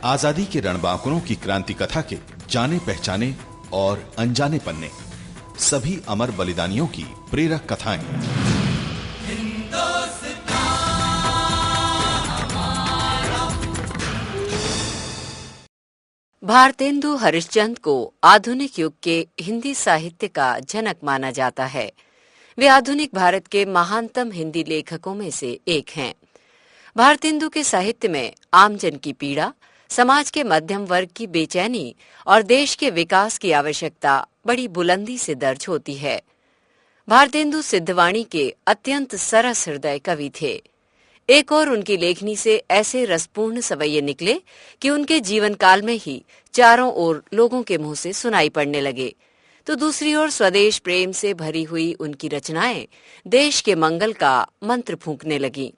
आजादी के रणबांकुरों की क्रांति कथा के जाने पहचाने और अनजाने पन्ने, सभी अमर बलिदानियों की प्रेरक कथाएं। भारतेंदु हरिश्चंद्र को आधुनिक युग के हिंदी साहित्य का जनक माना जाता है। वे आधुनिक भारत के महानतम हिंदी लेखकों में से एक हैं। भारतेंदु के साहित्य में आमजन की पीड़ा, समाज के मध्यम वर्ग की बेचैनी और देश के विकास की आवश्यकता बड़ी बुलंदी से दर्ज होती है। भारतेंदु सिद्धवाणी के अत्यंत सरस हृदय कवि थे। एक और उनकी लेखनी से ऐसे रसपूर्ण सवैये निकले कि उनके जीवन काल में ही चारों ओर लोगों के मुंह से सुनाई पड़ने लगे, तो दूसरी ओर स्वदेश प्रेम से भरी हुई उनकी रचनाएं देश के मंगल का मंत्र फूंकने लगीं।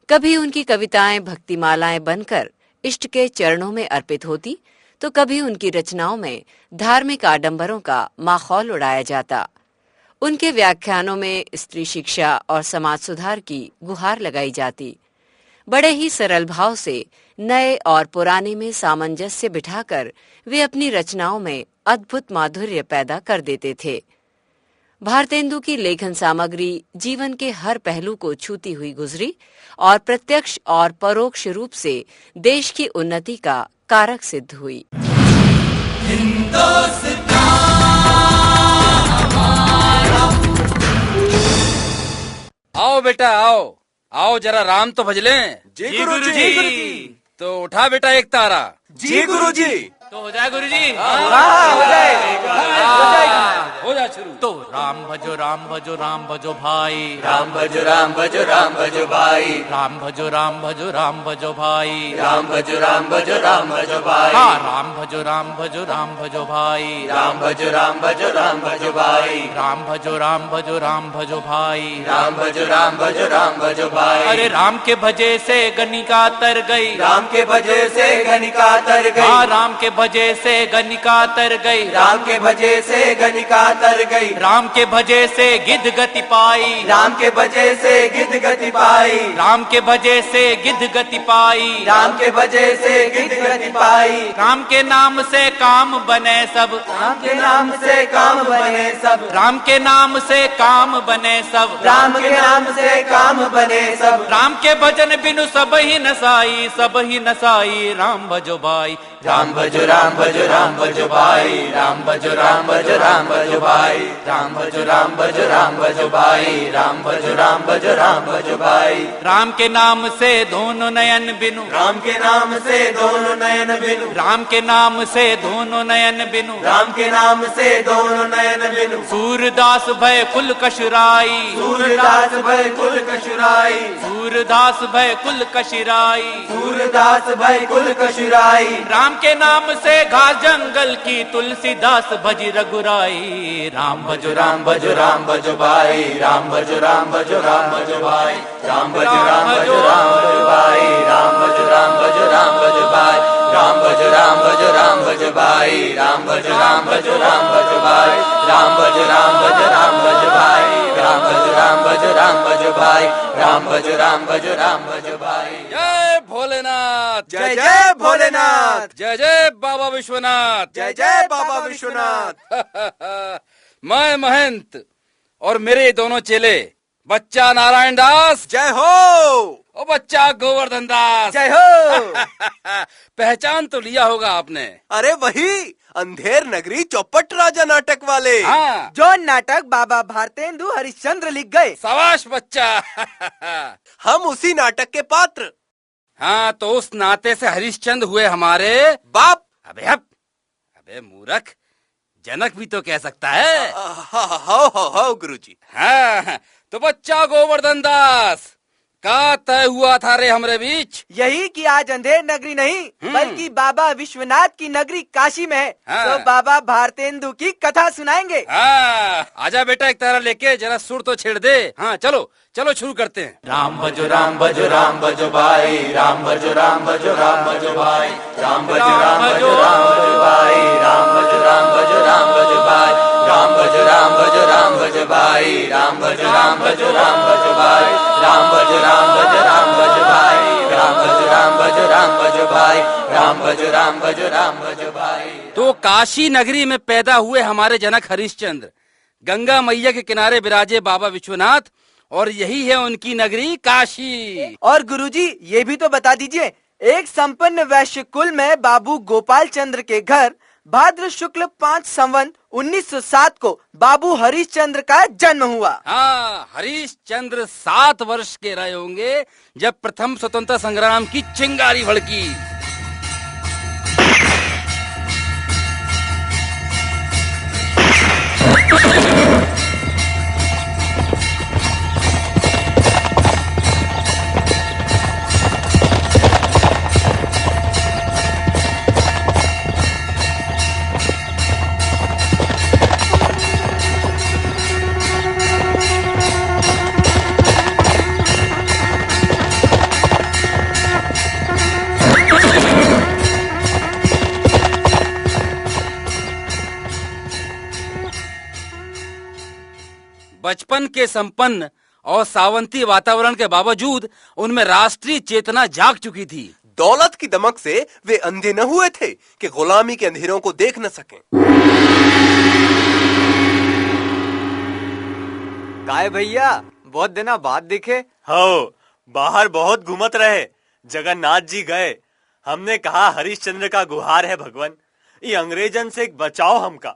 कभी उनकी कविताएं भक्तिमालाएं बनकर इष्ट के चरणों में अर्पित होती, तो कभी उनकी रचनाओं में धार्मिक आडंबरों का माहौल उड़ाया जाता। उनके व्याख्यानों में स्त्री शिक्षा और समाज सुधार की गुहार लगाई जाती। बड़े ही सरल भाव से नए और पुराने में सामंजस्य बिठाकर वे अपनी रचनाओं में अद्भुत माधुर्य पैदा कर देते थे। भारतेंदु की लेखन सामग्री जीवन के हर पहलू को छूती हुई गुजरी और प्रत्यक्ष और परोक्ष रूप से देश की उन्नति का कारक सिद्ध हुई। आओ बेटा आओ, आओ जरा राम तो भज लें। जी गुरुजी। तो उठा बेटा एक तारा। जी गुरुजी। तो हो जाए गुरुजी। हो जाए। हो जा शुरू। तो राम भजो राम भजो राम भजो भाई, राम भजो राम भजो राम भजो भाई, राम भजो राम भजो राम भजो भाई, राम भजो राम भजो राम भजो भाई, हाँ राम भजो राम भजो राम भजो भाई, राम भजो राम भजो राम भजो भाई, राम भजो राम भजो राम भजो भाई, राम भजो राम भजो राम भजो भाई। अरे राम के भजे से गनिका तर गई, राम के भजे से गनिका तर गई, हाँ राम के भजे से गनिका तर गई, राम के भजे से गनिका तर गई, राम के भजे से गिद्ध गति पाई, राम के भजे से गिद्ध गति पाई, राम के भजे से गिद्ध गति पाई, राम के भजे से गिद्ध गति पाई। राम के नाम से काम बने सब, राम के नाम से काम बने सब, राम के नाम से काम बने सब, राम के नाम से काम बने सब। राम के भजन बिनु सब ही नसाई, सब ही नसाई राम भजो भाई, राम भजो राम भजो राम भजो भाई, राम भजो राम भजो राम भजो भाई, राम भजो राम भजो राम भजो भाई, राम भजो राम भजो राम भजो भाई। राम के नाम से दोनों नयन बिनु, राम के नाम से दोनों नयन बिनु, राम के नाम से दोनों नयन बिनु, राम के नाम से दोनों नयन बिनु। सूरदास भय कुल कशुराई, सूरदास भय कुल कशुराई, सूरदास भय कुल कशिराई, सूरदास भय कुल कशुराई। राम के नाम से घास जंगल की तुलसीदास भजी रघुराई, राम भजो राम भजो राम भजो भाई, राम भजो राम भजो राम भजो भाई, राम भजो राम भजो राम भजो भाई, राम भजो राम भजो राम भजो भाई, राम भजो राम भजो राम भजो भाई, राम भजो राम भजो राम भजो भाई, राम भजो राम भजो राम भजो भाई, राम भजो राम भजो राम भजो भाई, राम भजो राम भजो राम भजो भाई। जय भोलेनाथ, जय जय भोलेनाथ, जय जय बाबा विश्वनाथ, जय जय बाबा विश्वनाथ। मैं महंत और मेरे दोनों चेले, बच्चा नारायण दास जय हो, और बच्चा गोवर्धन दास जय हो। पहचान तो लिया होगा आपने। अरे वही अंधेर नगरी चौपट राजा नाटक वाले, हाँ जो नाटक बाबा भारतेंदु हरिश्चंद्र लिख गए। शाबाश बच्चा। हम उसी नाटक के पात्र। हाँ तो उस नाते से हरिश्चंद्र हुए हमारे बाप। अबे मूर्ख, जनक भी तो कह सकता है। हो गुरुजी। हाँ तो बच्चा गोवर्धन दास, का तय हुआ था रे हमरे बीच? यही कि आज अंधेर नगरी नहीं बल्कि बाबा विश्वनाथ की नगरी काशी में है। हाँ। तो बाबा भारतेंदु की कथा सुनाएंगे। हाँ आजा बेटा, एक तारा लेके जरा सुर तो छेड़ दे। हाँ चलो चलो शुरू करते हैं। राम भजो राम भजो राम भजो भाई, राम भजो राम भजो राम भजो भाई, राम भजो राम भजो राम भजो भाई, राम भजो राम भजो राम भजो भाई, राम भजो राम भजो राम भजो भाई, राम भजो राम भजो राम भजो भाई, राम भजो राम भजो राम भजो भाई, राम भज राम भज राम भज भाई राम भज राम भज राम भज भाई। तो काशी नगरी में पैदा हुए हमारे जनक हरिश्चंद्र गंगा मैया के किनारे विराजे बाबा विश्वनाथ और यही है उनकी नगरी काशी। और गुरुजी ये भी तो बता दीजिए, एक संपन्न वैश्य कुल में बाबू गोपाल चंद्र के घर भाद्र शुक्ल 5 संवत 1907 को बाबू हरिश्चंद्र का जन्म हुआ। हाँ, हरिश्चंद्र 7 वर्ष के रहे होंगे जब प्रथम स्वतंत्रता संग्राम की चिंगारी भड़की। बचपन के संपन्न और सावंती वातावरण के बावजूद उनमें राष्ट्रीय चेतना जाग चुकी थी। दौलत की दमक से वे अंधे न हुए थे कि गुलामी के अंधेरों को देख न सकें। काय भैया बहुत दिनों बाद दिखे हो। बाहर बहुत घूमत रहे, जगन्नाथ जी गए। हमने कहा हरिश्चंद्र का गुहार है भगवान, ये अंग्रेजन से बचाओ हमका।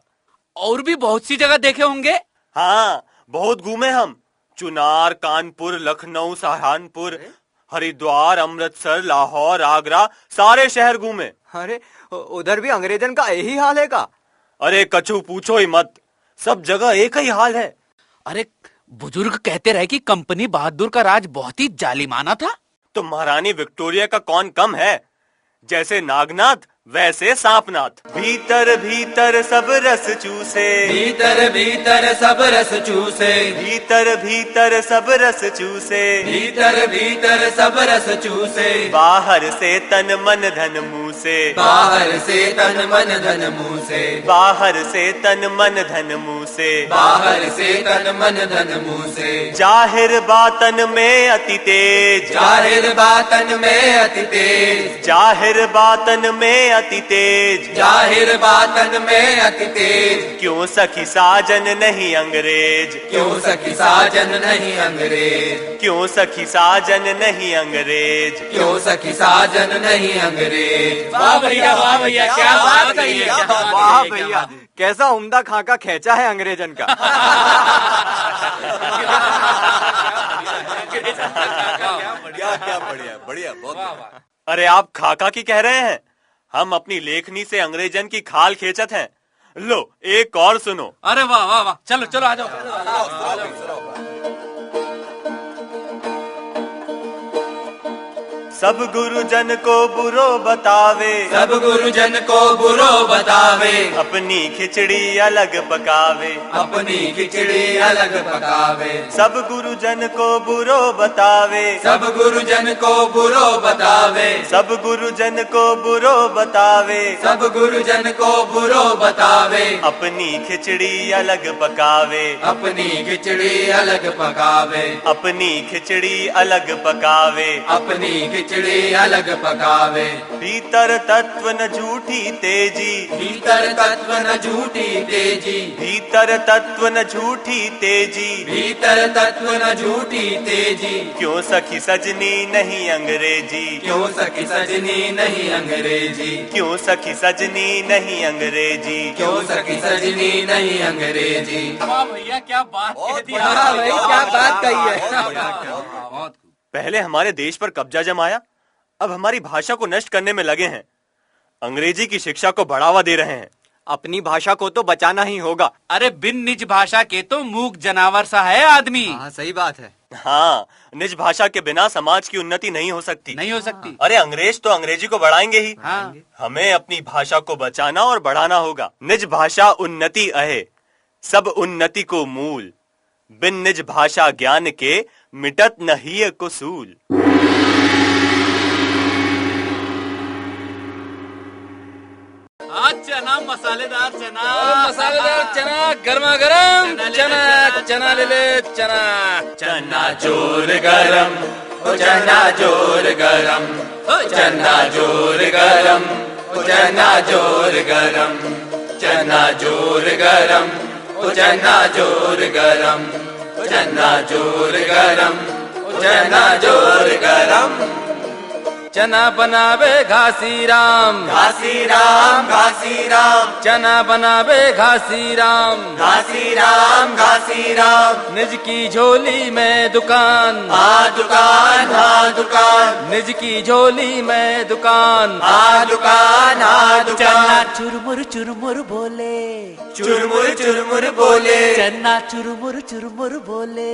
और भी बहुत सी जगह देखे होंगे। हाँ, बहुत घूमे हम। चुनार, कानपुर, लखनऊ, सहारनपुर, हरिद्वार, अमृतसर, लाहौर, आगरा, सारे शहर घूमे। अरे उधर भी अंग्रेजन का यही हाल है का? अरे कछु पूछो ही मत, सब जगह एक ही हाल है। अरे बुजुर्ग कहते रहे कि कंपनी बहादुर का राज बहुत ही जालिमाना था। तो महारानी विक्टोरिया का कौन कम है? जैसे नागनाथ वैसे सांपनाथ। भीतर भीतर सब रस चूसे, भीतर भीतर सब रस चूसे, भीतर भीतर सब रस चूसे, भीतर भीतर सब रस चूसे, बाहर से तन मन धन मुँह से, बाहर से तन मन धन मुँह से, बाहर से तन मन धन मुँह से, बाहर से तन मन धन मुँह से, जाहिर बातन में अति तेज, जाहिर बातन में अति तेज, जाहिर बातन में अति तेज, जाहिर बातन में अति तेज, क्यों सखी साजन नहीं अंग्रेज, क्यों सखी साजन नहीं अंग्रेज, क्यों सखी साजन नहीं अंग्रेज, क्यों सखी साजन नहीं अंग्रेज। वाह भैया, वाह भैया, क्या बात कही है। वाह भैया, कैसा उम्दा खाका खेचा है अंग्रेजन का। क्या बढ़िया बढ़िया, बहुत। अरे आप खाका की कह रहे हैं? हम अपनी लेखनी से अंग्रेजन की खाल खींचत हैं। लो एक और सुनो। अरे वाह वाह वाह, चलो चलो आ जाओ। सब गुरुजन को बुरो बतावे, सब गुरुजन को बुरो बतावे, अपनी खिचड़ी अलग पकावे, अपनी खिचड़ी अलग पकावे, सब गुरुजन को बुरो बतावे, सब गुरुजन को बुरो बतावे, सब गुरुजन को बुरो बतावे, सब गुरुजन को बुरो बतावे, अपनी खिचड़ी अलग पकावे, अपनी खिचड़ी अलग पकावे, अपनी खिचड़ी अलग पकावे, अपनी खिचड़ी अलग पकावे। भीतर तत्व न झूठी तेजी, भीतर तत्व न झूठी तेजी, भीतर तत्व न झूठी तेजी, भीतर तत्व न झूठी तेजी, क्यों सखी सजनी नहीं अंग्रेजी, क्यों सखी सजनी नहीं अंग्रेजी, क्यों सखी सजनी नहीं अंग्रेजी, क्यों सखी सजनी नहीं अंग्रेजी। वाह भैया, क्या बात कह दी। हाँ भाई, क्या बात कही है। पहले हमारे देश पर कब्जा जमाया, अब हमारी भाषा को नष्ट करने में लगे हैं। अंग्रेजी की शिक्षा को बढ़ावा दे रहे हैं। अपनी भाषा को तो बचाना ही होगा। अरे बिन निज भाषा के तो मूक जनावर सा है आदमी। हाँ सही बात है। हाँ, निज भाषा के बिना समाज की उन्नति नहीं हो सकती। नहीं हो सकती। अरे अंग्रेज तो अंग्रेजी को बढ़ाएंगे ही। हाँ। हमें अपनी भाषा को बचाना और बढ़ाना होगा। निज भाषा उन्नति अहे, सब उन्नति को मूल, बिन निज भाषा ज्ञान के मिटत नहीं कुसूल। आज चना, मसालेदार चना, मसालेदार चना, गर्मा गर्म चना, चना ले ले चना, चना चोर गरम चना जोर गरम, चना जोर गरम, चना जोर गरम, चना जोर गरम, चना जोर गरम, चना जोर गरम, चना जोर गरम। चना बनावे घासी राम, घासी राम, घासी राम, चना बनावे घासी राम, घासी राम, घासी राम। निज की झोली में दुकान, हाँ दुकान, हाँ दुकान, निज की झोली में दुकान, हाँ दुकान, हाँ चन्ना दुकान। चुरमुर चुरमुर बोले, चुरमुर चुरमुर बोले, चन्ना चुरमुर चुरमुर बोले।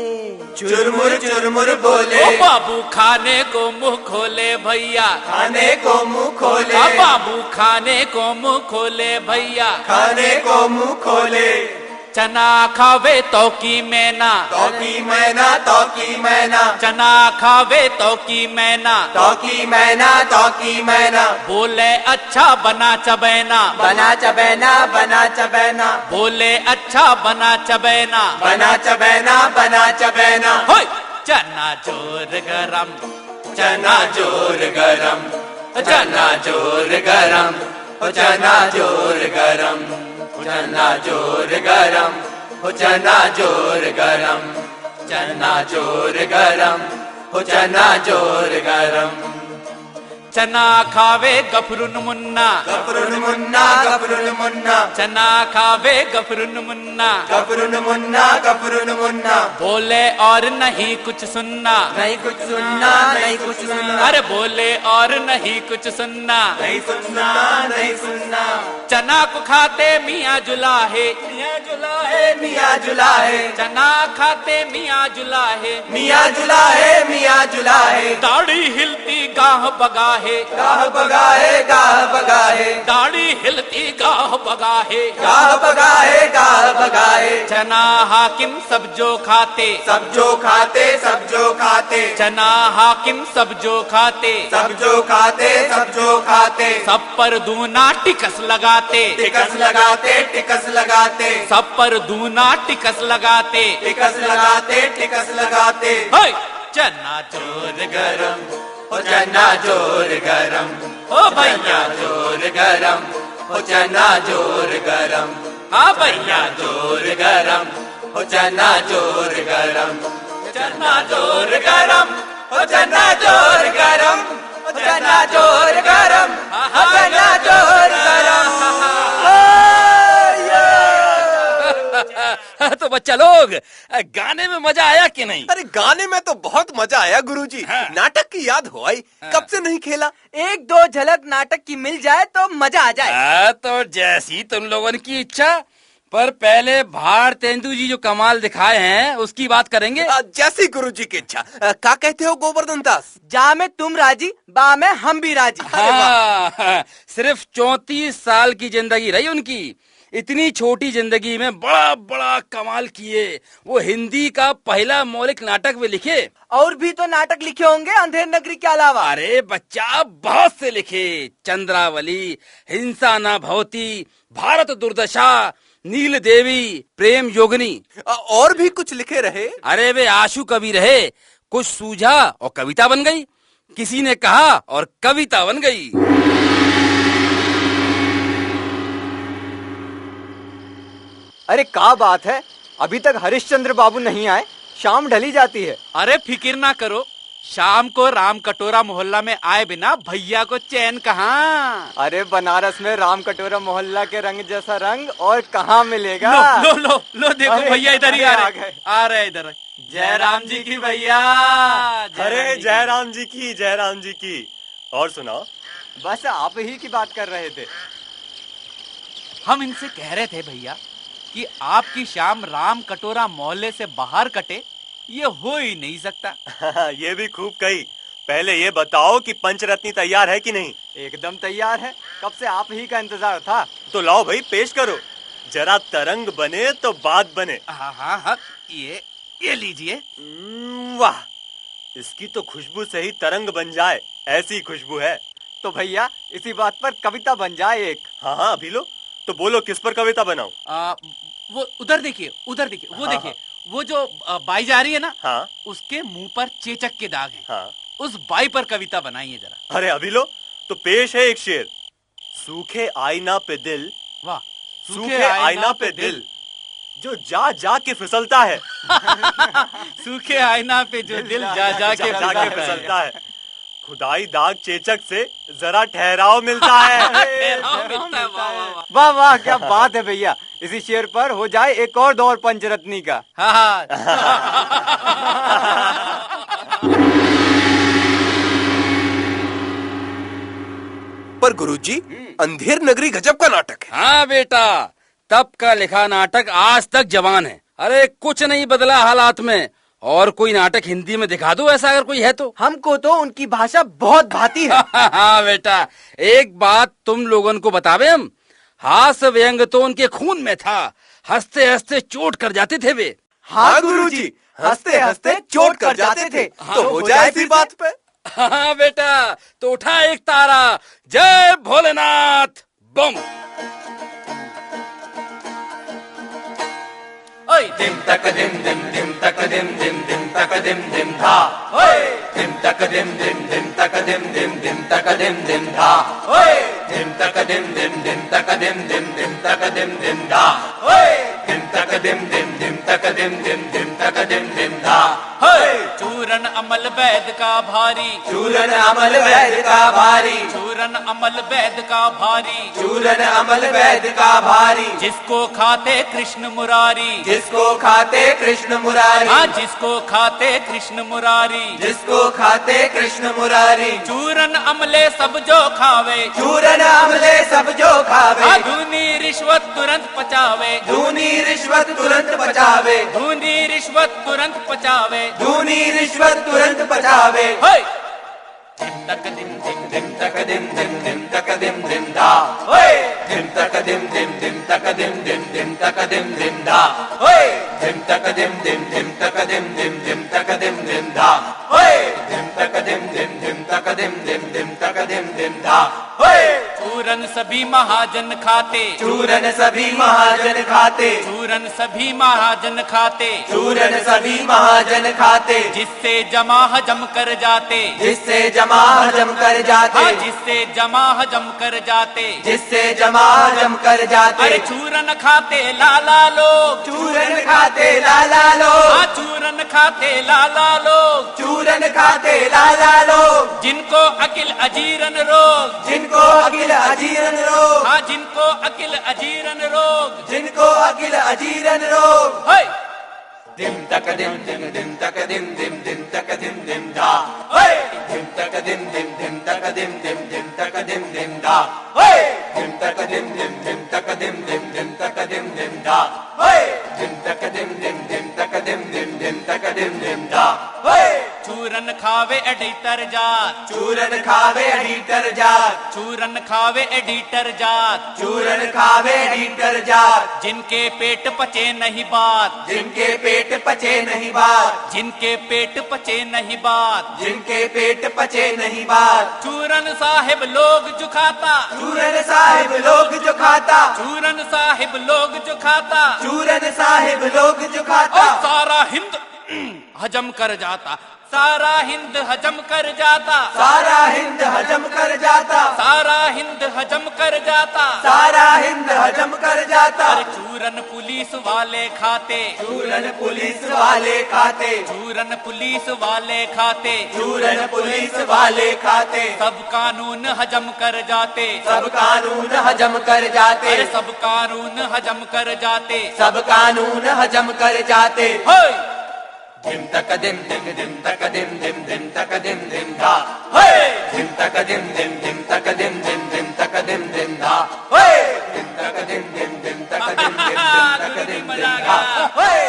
चुरमुर चुरमुर बोले। ओ बाबू खाने को मुंह खोले भैया, खाने को मुंह खोले, ओ बाबू खाने को मुंह खोले भैया। खाने को मुंह खोले। चना खावे तो की मैना, तौकी मैना, तौकी मैना, चना खावे तो की मैना। तौकी मैना, तौकी मैना। बोले अच्छा बना चबैना, बना चबैना, बना चबैना। बोले अच्छा बना चबैना। बना चबैना, बना चबैना। होय चना जोर गरम, चना जोर गरम, चना जोर गरम, चना जोर गरम, चना जोर गरम, चना जोर गरम, चना जोर गरम, चना जोर गरम। चना खावे गफरुन मुन्ना, गफरुन मुन्ना, गफरुन मुन्ना, चना खावे गफरुन मुन्ना। गफरुन मुन्ना, गफरुन मुन्ना। बोले और नहीं कुछ सुनना, नहीं कुछ सुनना, नहीं कुछ सुनना। अरे बोले और नहीं कुछ सुनना। नहीं सुनना, नहीं सुनना। चना को खाते मियाँ जुलाहे, मियाँ जुलाहे, मियाँ जुलाहे, चना खाते मियाँ जुलाहे। मियाँ जुलाहे, मियाँ जुलाहे। दाढ़ी हिलती गाह बगाहे, गाह बगाहे, गाह बगाहे, दाढ़ी हिलती गाह बगाहे। गाह बगाहे, गाह बगाहे। चना हाकिम सब जो खाते, सब जो खाते, सब जो खाते, चना हाकिम सब जो खाते। सब जो खाते, सब जो खाते। सब पर दूना टिकस लगाते, टिकस लगाते, टिकस लगाते, सब पर दूना टिकस लगाते। टिकस लगाते, टिकस लगाते। होय चना जोर गरम, ओ चना जोर गरम, ओ भैया जोर गरम, ओ चना जोर गरम, हाँ भैया जोर गरम, ओ चना जोर गरम, चना जोर गरम, ओ चना जोर गरम, ओ चना जोर गरम, ओ चना जोर गरम। तो बच्चा लोग गाने में मजा आया कि नहीं? अरे गाने में तो बहुत मजा आया गुरुजी। नाटक की याद हो आई, कब से नहीं खेला। एक दो झलक नाटक की मिल जाए तो मजा आ जाए। तो जैसी तुम लोगों की इच्छा, पर पहले भाड़ तेंदु जी जो कमाल दिखाए हैं उसकी बात करेंगे। जैसी गुरुजी की इच्छा। क्या कहते हो गोवर्धन दास? जा में तुम राजी, बा में हम भी राजी। हाँ, सिर्फ 34 साल की जिंदगी रही उनकी। इतनी छोटी जिंदगी में बड़ा बड़ा कमाल किए। वो हिंदी का पहला मौलिक नाटक भी लिखे। और भी तो नाटक लिखे होंगे अंधेर नगरी के अलावा। अरे बच्चा बहुत से लिखे। चंद्रावली, हिंसा न भवती, भारत दुर्दशा, नील देवी, प्रेम योगिनी। और भी कुछ लिखे रहे। अरे वे आशु कवि रहे। कुछ सूझा और कविता बन गई, किसी ने कहा और कविता बन गई। अरे क्या बात है, अभी तक हरिश्चंद्र बाबू नहीं आए, शाम ढली जाती है। अरे फिक्र ना करो, शाम को राम कटोरा मोहल्ला में आए बिना भैया को चैन कहाँ। अरे बनारस में राम कटोरा मोहल्ला के रंग जैसा रंग और कहाँ मिलेगा। लो लो लो, लो देखो भैया इधर ही आ रहे इधर। जय राम जी की भैया। अरे जय राम जी की, जय राम जी की। और सुनाओ। बस आप ही की बात कर रहे थे। हम इनसे कह रहे थे भैया कि आपकी शाम राम कटोरा मोहल्ले से बाहर कटे, ये हो ही नहीं सकता। ये भी खूब कही। पहले ये बताओ कि पंचरत्नी तैयार है कि नहीं। एकदम तैयार है, कब से आप ही का इंतजार था। तो लाओ भाई पेश करो, जरा तरंग बने तो बात बने। हाँ हाँ हाँ, ये लीजिए। वाह, इसकी तो खुशबू से ही तरंग बन जाए, ऐसी खुशबू है। तो भैया इसी बात पर कविता बन जाए एक। हाँ हाँ अभी लो। तो बोलो किस पर कविता बनाऊं? वो उधर देखिए, उधर देखिए, वो हाँ, देखिए, वो जो बाई जा रही है ना, हाँ, उसके मुंह पर चेचक के दाग हैं। हाँ, उस बाई पर कविता बनाइए जरा। अरे अभी लो, तो पेश है एक शेर। सूखे आईना पे दिल, वाह, सूखे आईना पे दिल जो जा जा के फिसलता है। सूखे आईना पे जो दिल जा जा के फिसलता है। खुदाई दाग चेचक से जरा ठहराव मिलता है। ठहराव मिलता है। वाह वाह वाह। वाह वाह, क्या बात है भैया। इसी शेर पर हो जाए एक और दौर पंचरत्नी का। हाँ। पर गुरुजी, अंधेर नगरी गजब का नाटक है। हाँ बेटा, तब का लिखा नाटक आज तक जवान है। अरे कुछ नहीं बदला हालात में। और कोई नाटक हिंदी में दिखा दो ऐसा, अगर कोई है तो। हमको तो उनकी भाषा बहुत भाती है। हाँ बेटा, एक बात तुम लोगों को बतावे हम, हास्य व्यंग तो उनके खून में था। हंसते हंसते चोट कर जाते थे वे। हाँ गुरुजी, हंसते हंसते चोट कर जाते थे। तो हो जाए इसी बात पे। हाँ बेटा, तो उठा एक तारा, जय भोलेनाथ बम। ओए dim taka dim dim dim taka dim dim dim taka dim dim dha oi dim taka dim dim dim taka dim dim dim taka dim dim dha oi dim taka dim dim dim taka dim dim dim taka dim dim dha oi dim taka dim dim dim taka dim dim dim taka dim dim dha oi चूरन अमल वैद का भारी, चूरन अमल वैद का भारी, चूरन अमल वैद का भारी, चूरन अमल वैद का भारी, जिसको खाते कृष्ण मुरारी, जिसको खाते कृष्ण मुरारी, हाँ जिसको खाते कृष्ण मुरारी, जिसको खाते कृष्ण मुरारी, चूरन अमले सब जो खावे, चूरन अमले सब जो खावे, हाँ धूनी रिश्वत तुरंत पचावे, धूनी रिश्वत तुरंत पचावे, धूनी रिश्वत तुरंत पचावे, धूनी रिश्वत तुरंत पचावे। होय धिम तक धिम धिम धिम तक धिम धिम धिम तक धिम धिम धा ओए धिम तक धिम धिम धिम तक धिम धिम धिम तक धिम धिम धा ओए धिम तक धिम धिम धिम तक धिम धिम धिम तक धिम धिम धा ओए धिम तक धिम धिम धिम तक धिम धिम धिम तक धिम धिम धा ओए चूरन सभी महाजन खाते, चूरन सभी महाजन खाते, चूरन सभी महाजन खाते, चूरन सभी महाजन खाते, जिससे जमा हजम कर जाते, जिससे जमा हजम कर जाते, हाँ जिससे जमा हजम कर जाते, जिससे जमा हजम कर जाते। अरे चूरन खाते लाला लोग, चूरन खाते लाला लोग, हाँ चूरन खाते लाला लोग, चूरन खाते लाला लोग, जिनको अकिल अजीरन रोग, जिनको अकिल अजीरन रोग, हाँ जिनको अकिल अजीरन रोग, जिनको अकिल अजीरन रोग। होय धिम तक धिम धिम धिम तक धिम धिम धिम तक धिम धिम धा ओए धिम तक धिम धिम धिम तक धिम धिम धिम तक धिम धिम धा ओए धिम तक धिम धिम धिम तक धिम धिम धिम तक धिम धिम धा ओए धिम तक धिम धिम धिम तक धिम धिम धिम तक धिम धिम धा ओए चूरन खावे एडिटर जात, चूरन खावे एडिटर जात, चूरन खावे एडिटर जात, चूरन खावे एडिटर जात, जिनके पेट पचे नहीं बात, जिनके पेट पचे नहीं बात, जिनके पेट पचे नहीं बात, जिनके पेट पचे नहीं बात, चूरन साहिब लोग जो खाता, चूरन साहिब लोग जो खाता, चूरन साहिब लोग जो खाता, चूरन साहिब लोग जो खाता, और सारा हिंद हजम कर जाता, सारा हिंद हजम कर जाता, सारा हिंद हजम कर जाता, सारा हिंद हजम कर जाता, सारा हिंद हजम कर जाता। अरे चूरन पुलिस वाले खाते, चूरन पुलिस वाले खाते, चूरन पुलिस वाले खाते, चूरन पुलिस वाले खाते, सब कानून हजम कर जाते, सब कानून हजम कर जाते, अरे सब कानून हजम कर जाते, सब कानून हजम कर जाते। होय धिम तक धिम धिम धिम तक धिम धिम धिम तक धिम धिम धा ओए धिम तक धिम धिम धिम तक धिम धिम धिम तक धिम धिम धा ओए धिम तक धिम धिम धिम तक धिम धिम धिम तक धिम धिम धा ओए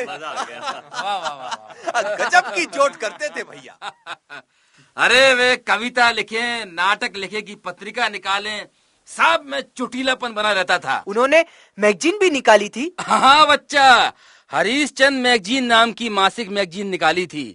वाह वाह वाह, गजब की चोट करते थे भैया। अरे वे कविता लिखे, नाटक लिखे की पत्रिका निकालें, सब में चुटीलापन बना रहता था। उन्होंने मैगजीन भी निकाली थी। हाँ बच्चा, हरीशचंद मैगजीन नाम की मासिक मैगजीन निकाली थी।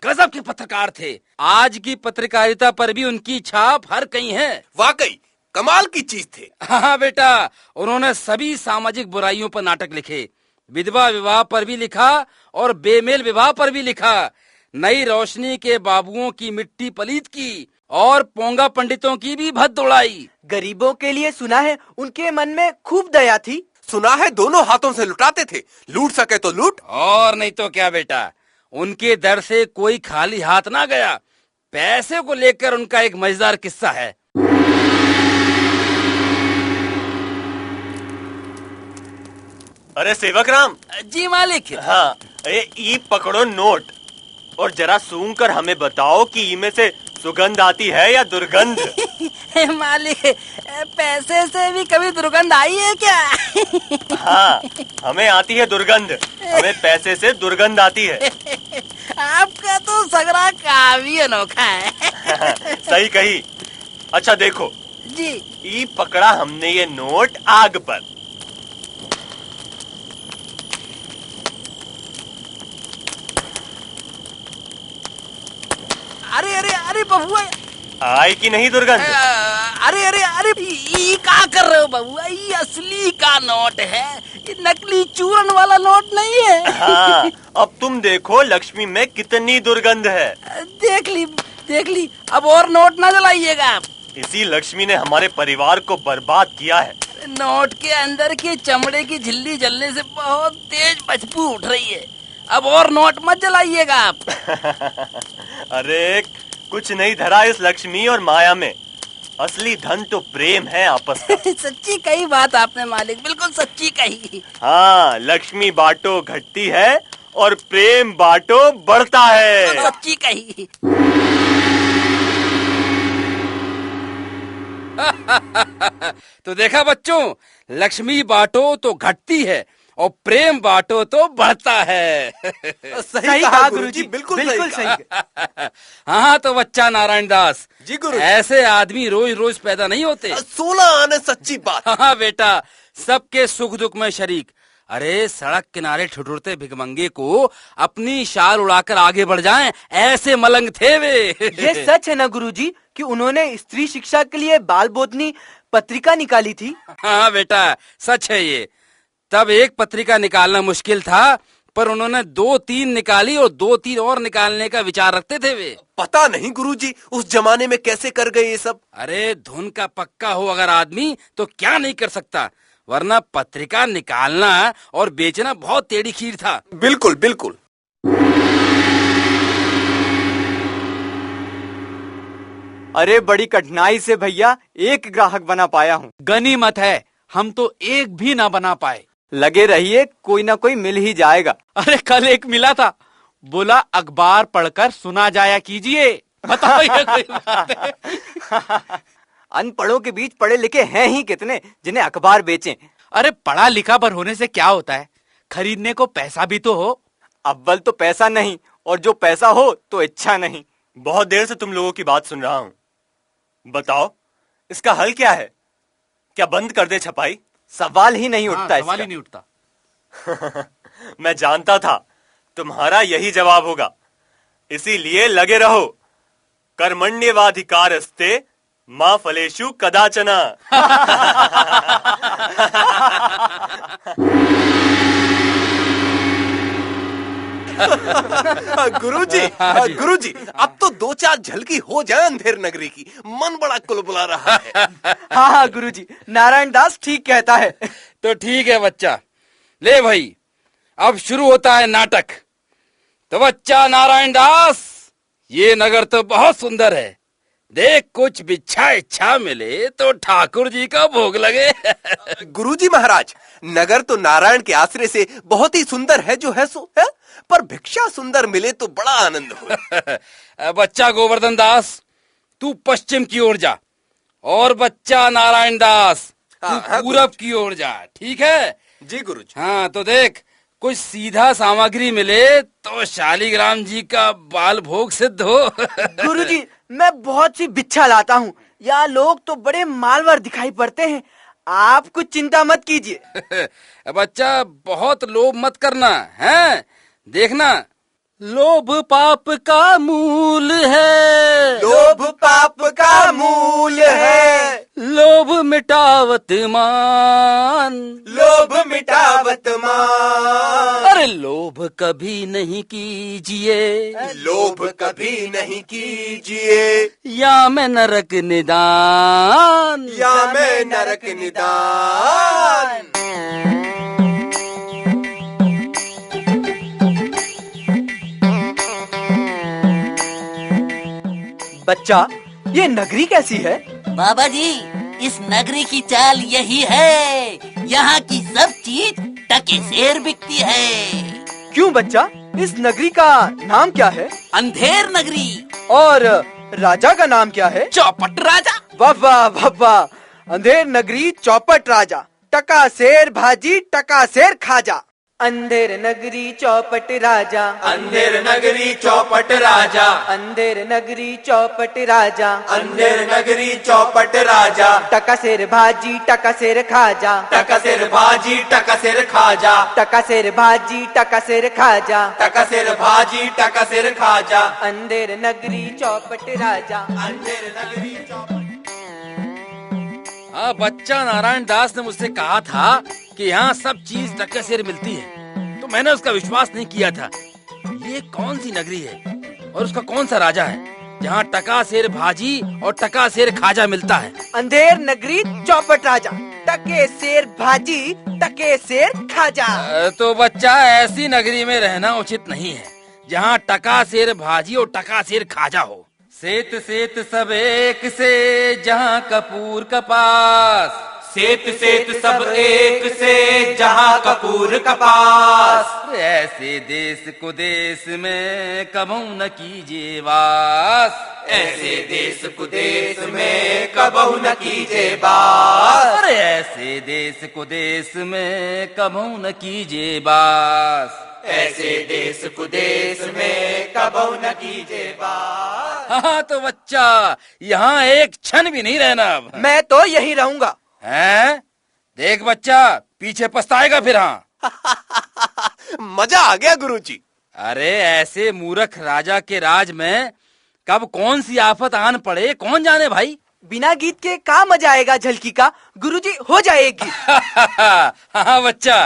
गजब के पत्रकार थे। आज की पत्रकारिता पर भी उनकी छाप हर कहीं है। वाकई कमाल की चीज थे। हाँ बेटा, उन्होंने सभी सामाजिक बुराइयों पर नाटक लिखे। विधवा विवाह पर भी लिखा और बेमेल विवाह पर भी लिखा। नई रोशनी के बाबुओं की मिट्टी पलीत की और पोंगा पंडितों की भी भद्द उड़ाई। गरीबों के लिए सुना है उनके मन में खूब दया थी। सुना है दोनों हाथों से लुटाते थे, लूट सके तो लूट। और नहीं तो क्या बेटा, उनके दर से कोई खाली हाथ ना गया। पैसे को लेकर उनका एक मजेदार किस्सा है। अरे सेवक राम। जी मालिक। हाँ, ये पकड़ो नोट और जरा सूंघ कर हमें बताओ कि इनमें से सुगंध आती है या दुर्गंध। मालिक, पैसे से भी कभी दुर्गंध आई है क्या? हाँ, हमें आती है दुर्गंध, हमें पैसे से दुर्गंध आती है। आपका तो सगरा काफी अनोखा है। सही कही। अच्छा देखो जी। ये पकड़ा हमने ये नोट आग पर। अरे अरे अरे बबुआ, आई कि नहीं दुर्गंध? अरे अरे अरे, ये क्या कर रहे हो बबुआ? ये असली का नोट है, ये नकली चूरन वाला नोट नहीं है। हाँ, अब तुम देखो लक्ष्मी में कितनी दुर्गंध है। देख ली, अब और नोट ना जलाइएगा आप। इसी लक्ष्मी ने हमारे परिवार को बर्बाद किया है। नोट के अंदर की चमड़े की झिल्ली जलने से बहुत तेज बदबू उठ रही है। अब और नोट मत जलाइएगा आप। अरे कुछ नहीं धरा इस लक्ष्मी और माया में। असली धन तो प्रेम है आपस का। सच्ची कही बात आपने मालिक, बिल्कुल सच्ची कही। हाँ, लक्ष्मी बांटो घटती है और प्रेम बांटो बढ़ता है। सच्ची कही। तो देखा बच्चों, लक्ष्मी बांटो तो घटती है और प्रेम बांटो तो बढ़ता है। सही कहा गुरुजी, बिल्कुल सही। हाँ तो बच्चा नारायण दास जी गुरु, ऐसे आदमी रोज रोज पैदा नहीं होते। 16 आने सच्ची बात। हाँ बेटा, सबके सुख दुख में शरीक। अरे सड़क किनारे ठुठुरते भिखमंगे को अपनी शाल उड़ाकर आगे बढ़ जाएं, ऐसे मलंग थे वे। ये सच है ना गुरुजी कि उन्होंने स्त्री शिक्षा के लिए बाल बोधनी पत्रिका निकाली थी? हाँ बेटा, सच है ये। तब एक पत्रिका निकालना मुश्किल था, पर उन्होंने 2-3 निकाली और 2-3 और निकालने का विचार रखते थे वे। पता नहीं गुरुजी उस जमाने में कैसे कर गए ये सब। अरे धुन का पक्का हो अगर आदमी तो क्या नहीं कर सकता, वरना पत्रिका निकालना और बेचना बहुत टेढ़ी खीर था। बिल्कुल बिल्कुल। अरे बड़ी कठिनाई से भैया एक ग्राहक बना पाया हूँ। गनीमत है, हम तो एक भी ना बना पाए। लगे रहिए, कोई ना कोई मिल ही जाएगा। अरे कल एक मिला था, बोला अखबार पढ़कर सुना जाया कीजिए। बताओ ये कोई बात है? अनपढ़ों के बीच पढ़े लिखे हैं ही कितने जिन्हें अखबार बेचें। अरे पढ़ा लिखा पर होने से क्या होता है, खरीदने को पैसा भी तो हो। अव्वल तो पैसा नहीं, और जो पैसा हो तो इच्छा नहीं। बहुत देर से तुम लोगों की बात सुन रहा हूँ। बताओ इसका हल क्या है? क्या बंद कर दे छपाई? सवाल ही नहीं उठता। सवाल ही नहीं उठता। मैं जानता था तुम्हारा यही जवाब होगा, इसीलिए लगे रहो। कर्मण्येवाधिकारस्ते मा फलेषु कदाचन। गुरुजी, अब तो 2-4 झलकी हो जाए अंधेर नगरी की, मन बड़ा कुलबुला रहा है। हाँ गुरुजी, नारायण दास ठीक कहता है। तो ठीक है बच्चा, ले भाई अब शुरू होता है नाटक। तो बच्चा नारायण दास, ये नगर तो बहुत सुंदर है, देख कुछ बिच्छा इच्छा मिले तो ठाकुर जी का भोग लगे। गुरुजी महाराज, नगर तो नारायण के आश्रय से बहुत ही सुंदर है जो है सो है, पर भिक्षा सुंदर मिले तो बड़ा आनंद हो। बच्चा गोवर्धन दास, तू पश्चिम की ओर जा, और बच्चा नारायण दास तू पूरब की ओर जा, ठीक है? जी गुरुजी। हाँ तो देख, कुछ सीधा सामग्री मिले तो शालिग्राम जी का बाल भोग सिद्ध हो। गुरुजी, मैं बहुत सी बिच्छा लाता हूँ, यहाँ लोग तो बड़े मालवर दिखाई पड़ते हैं, आप कुछ चिंता मत कीजिए। बच्चा बहुत लोभ मत करना है, देखना लोभ पाप का मूल है, लोभ पाप का मूल है, लोभ मिटावत मान, लोभ मिटावत मान, अरे लोभ कभी नहीं कीजिए, लोभ कभी नहीं कीजिए, या मैं नरक निदान, या मैं नरक निदान। बच्चा, ये नगरी कैसी है? बाबा जी, इस नगरी की चाल यही है, यहाँ की सब चीज टके सेर बिकती है। क्यों बच्चा, इस नगरी का नाम क्या है? अंधेर नगरी। और राजा का नाम क्या है? चौपट राजा। वाह वाह वाह वाह, अंधेर नगरी चौपट राजा, टका सेर भाजी टका सेर खाजा। अंधेर नगरी चौपट राजा, अंधेर नगरी चौपट राजा, अंधेर नगरी चौपट राजा, अंधेर नगरी चौपट राजा, टका सेर भाजी टका सेर खाजा, टका सिर भाजी टका सिर खाजा, टका सेर भाजी टका सेर खाजा, टका सिर भाजी टका सिर खाजा। अंधेर नगरी चौपट राजा। अंधेर नगरी चौपट। हाँ, बच्चा नारायण दास ने मुझसे कहा था कि यहाँ सब चीज टके सेर मिलती है, तो मैंने उसका विश्वास नहीं किया था। ये कौन सी नगरी है और उसका कौन सा राजा है जहाँ टका सेर भाजी और टका सेर खाजा मिलता है? अंधेर नगरी चौपट राजा, टके सेर भाजी टके सेर खाजा। तो बच्चा, ऐसी नगरी में रहना उचित नहीं है जहाँ टका सेर भाजी और टका सेर खाजा हो। सेत सेत सब एक से जहाँ कपूर कपास, सेत सेत सब एक से जहाँ कपूर कपास, ऐसे देश को देश में कबहू न कीजिए वास, ऐसे देश को देश में कबहू न कीजिए बास, अरे ऐसे देश को देश में कबहू न कीजिए बास, ऐसे देश को देश में कबहू न कीजिए बास। हाँ तो बच्चा, यहाँ एक क्षण भी नहीं रहना अब। मैं तो यहीं रहूंगा। हैं? देख बच्चा, पीछे पछताएगा फिर। हाँ मजा आ गया गुरुजी। अरे ऐसे मूर्ख राजा के राज में कब कौन सी आफत आन पड़े कौन जाने भाई। बिना गीत के का मजा आएगा झलकी का? गुरुजी, हो जाएगी। हाँ बच्चा,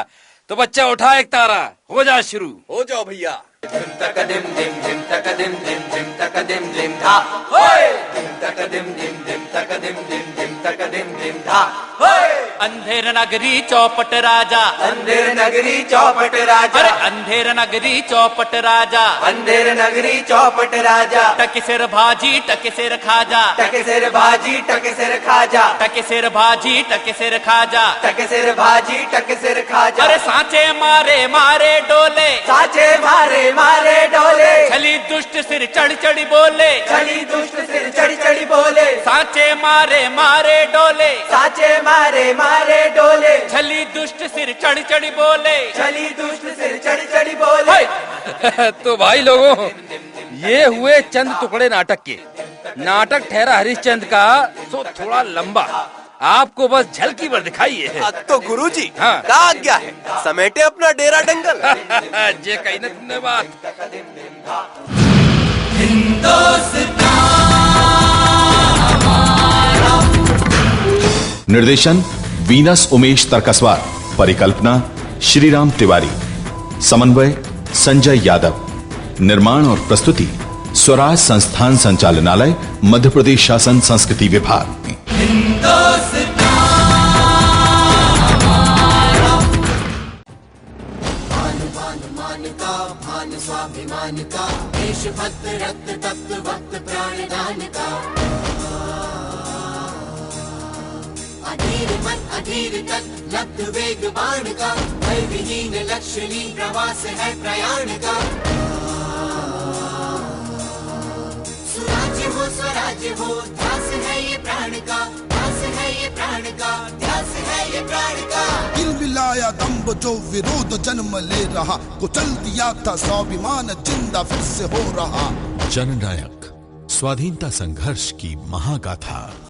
तो बच्चा उठा एक तारा, हो जा शुरू। हो जाओ भैया। धिम तक दिम धिम धिम तक दिम धिम धिम तक दिम धिम धा होय, धिम तक दिम धिम धिम तक दिम धिम धिम तक दिम धिम धा होय। अंधेर नगरी चौपट राजा, अंधेर नगरी चौपट राजा, अरे अंधेर नगरी चौपट राजा, अंधेर नगरी चौपट राजा, टके सेर भाजी टके सेर खाजा, टके सिर भाजी टके सिर खाजा, टके सेर भाजी टके सेर खाजा, टके सिर भाजी टके सिर खाजा। अरे सांचे मारे मारे डोले, साचे मारे मारे डोले, छली दुष्ट सिर चढ़ चढ़ी बोले, छली दुष्ट सिर चढ़ी चढ़ी बोले, सांचे मारे मारे डोले, साचे मारे मारे डोले, छली दुष्ट सिर चढ़ चढ़ी बोले। छली दुष्ट सिर चढ़ी चढ़ी बोले। तो भाई लोगों, ये हुए चंद टुकड़े नाटक के। नाटक ठहरा हरिश्चंद्र का तो थोड़ा लंबा, आपको बस झलकी पर दिखाई है। तो गुरुजी, हाँ। क्या आज्ञा है? समेटे अपना डेरा डंगल। जे कही न तुमने बात। निर्देशन वीनस उमेश तरकसवार, परिकल्पना श्रीराम तिवारी, समन्वय संजय यादव, निर्माण और प्रस्तुति स्वराज संस्थान संचालनालय, मध्य प्रदेश शासन संस्कृति विभाग। स्वाभिमान का, देशभक्त रक्त तप्त वक्त प्राणदान का, अधीर मन अधीर तक लब्ध वेग बाण का, भय विहीन लक्ष्यहीन प्रवास है प्रयाण का। सुराज्य हो स्वराज्य हो, ध्यास है ये प्राण का, ध्यास है ये प्राण का, ध्यास है ये प्राण का। दिल मिलाया दम्भ जो विरोध जन्म ले रहा, कुचल दिया था स्वाभिमान जिंदा फिर से हो रहा। जननायक, स्वाधीनता संघर्ष की महागाथा।